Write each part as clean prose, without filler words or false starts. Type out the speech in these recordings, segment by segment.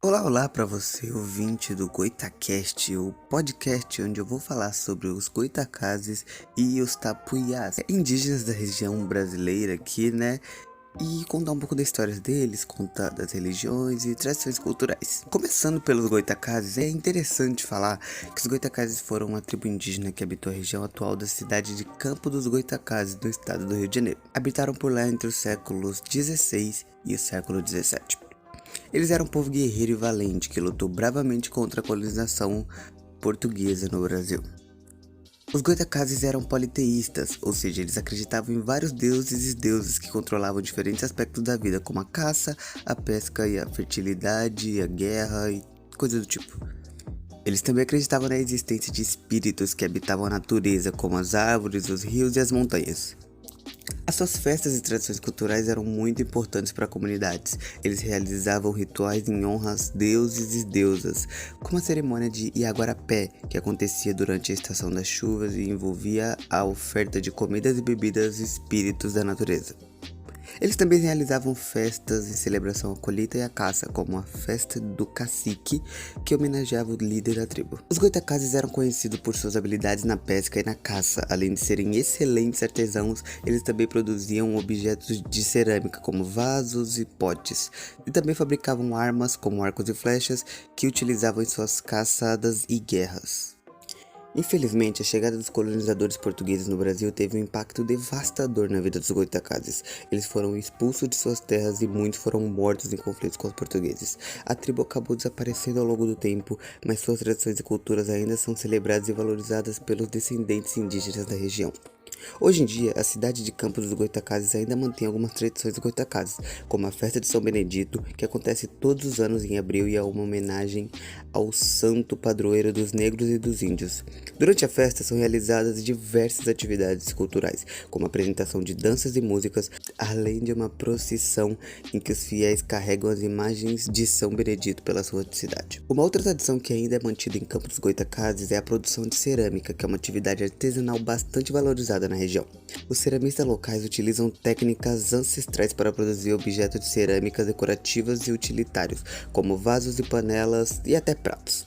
Olá para você, ouvinte do Goitacast, o podcast onde eu vou falar sobre os Goitacazes e os Tapuiás, indígenas da região brasileira aqui, né? E contar um pouco da história deles, contar das religiões e tradições culturais. Começando pelos Goitacazes, é interessante falar que os Goitacazes foram uma tribo indígena que habitou a região atual da cidade de Campo dos Goitacazes, no estado do Rio de Janeiro. Habitaram por lá entre os séculos XVI e o século XVII. Eles eram um povo guerreiro e valente que lutou bravamente contra a colonização portuguesa no Brasil. Os Goitacazes eram politeístas, ou seja, eles acreditavam em vários deuses e deusas que controlavam diferentes aspectos da vida, como a caça, a pesca e a fertilidade, a guerra e coisas do tipo. Eles também acreditavam na existência de espíritos que habitavam a natureza, como as árvores, os rios e as montanhas. As suas festas e tradições culturais eram muito importantes para comunidades. Eles realizavam rituais em honra aos deuses e deusas, como a cerimônia de Iaguarapé, que acontecia durante a estação das chuvas e envolvia a oferta de comidas e bebidas aos espíritos da natureza. Eles também realizavam festas em celebração à colheita e à caça, como a festa do cacique, que homenageava o líder da tribo. Os Goitacazes eram conhecidos por suas habilidades na pesca e na caça. Além de serem excelentes artesãos, eles também produziam objetos de cerâmica, como vasos e potes, e também fabricavam armas, como arcos e flechas, que utilizavam em suas caçadas e guerras. Infelizmente, a chegada dos colonizadores portugueses no Brasil teve um impacto devastador na vida dos Goitacazes. Eles foram expulsos de suas terras e muitos foram mortos em conflitos com os portugueses. A tribo acabou desaparecendo ao longo do tempo, mas suas tradições e culturas ainda são celebradas e valorizadas pelos descendentes indígenas da região. Hoje em dia, a cidade de Campos dos Goitacazes ainda mantém algumas tradições dos Goitacazes, como a festa de São Benedito, que acontece todos os anos em abril e é uma homenagem ao santo padroeiro dos negros e dos índios. Durante a festa são realizadas diversas atividades culturais, como a apresentação de danças e músicas, além de uma procissão em que os fiéis carregam as imagens de São Benedito pela sua cidade. Uma outra tradição que ainda é mantida em Campos dos Goitacazes é a produção de cerâmica, que é uma atividade artesanal bastante valorizada na região. Os ceramistas locais utilizam técnicas ancestrais para produzir objetos de cerâmica decorativas e utilitários, como vasos e panelas e até pratos.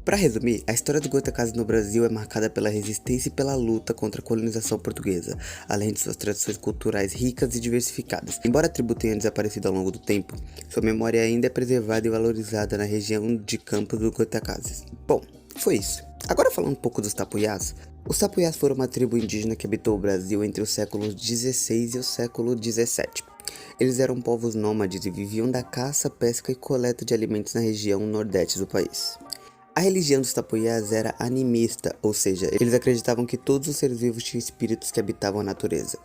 Para resumir, a história dos Goitacazes no Brasil é marcada pela resistência e pela luta contra a colonização portuguesa, além de suas tradições culturais ricas e diversificadas. Embora a tribo tenha desaparecido ao longo do tempo, sua memória ainda é preservada e valorizada na região de Campos dos Goitacazes. Bom, foi isso. Agora falando um pouco dos Tapuiás. Os Tapuiás foram uma tribo indígena que habitou o Brasil entre os séculos XVI e o século XVII. Eles eram povos nômades e viviam da caça, pesca e coleta de alimentos na região nordeste do país. A religião dos Tapuiás era animista, ou seja, eles acreditavam que todos os seres vivos tinham espíritos que habitavam a natureza.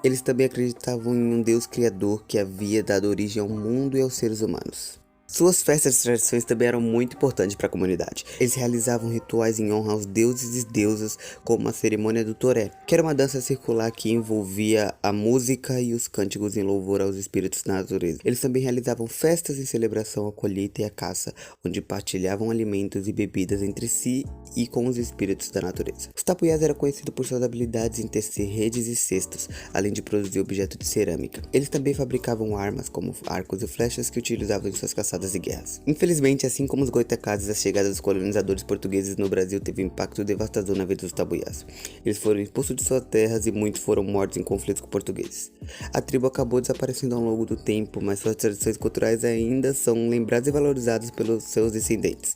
Eles também acreditavam em um Deus criador que havia dado origem ao mundo e aos seres humanos. Suas festas e tradições também eram muito importantes para a comunidade. Eles realizavam rituais em honra aos deuses e deusas, como a cerimônia do Toré, que era uma dança circular que envolvia a música e os cânticos em louvor aos espíritos da natureza. Eles também realizavam festas em celebração à colheita e à caça, onde partilhavam alimentos e bebidas entre si e com os espíritos da natureza. Os Tapuiás eram conhecidos por suas habilidades em tecer redes e cestos, além de produzir objetos de cerâmica. Eles também fabricavam armas, como arcos e flechas, que utilizavam em suas caçadas e guerras. Infelizmente, assim como os Goitacazes, a chegada dos colonizadores portugueses no Brasil teve um impacto devastador na vida dos Tapuiás. Eles foram expulsos de suas terras e muitos foram mortos em conflitos com portugueses. A tribo acabou desaparecendo ao longo do tempo, mas suas tradições culturais ainda são lembradas e valorizadas pelos seus descendentes.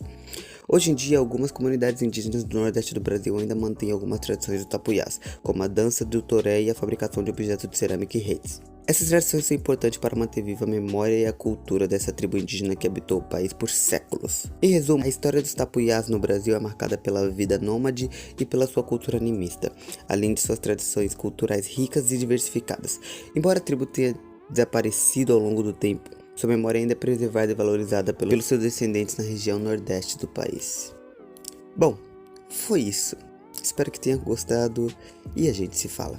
Hoje em dia, algumas comunidades indígenas do Nordeste do Brasil ainda mantêm algumas tradições do Tapuiás, como a dança do toré e a fabricação de objetos de cerâmica e redes. Essas tradições são importantes para manter viva a memória e a cultura dessa tribo indígena que habitou o país por séculos. Em resumo, a história dos Tapuiás no Brasil é marcada pela vida nômade e pela sua cultura animista, além de suas tradições culturais ricas e diversificadas. Embora a tribo tenha desaparecido ao longo do tempo, sua memória ainda é preservada e valorizada pelos seus descendentes na região nordeste do país. Bom, foi isso. Espero que tenha gostado e a gente se fala.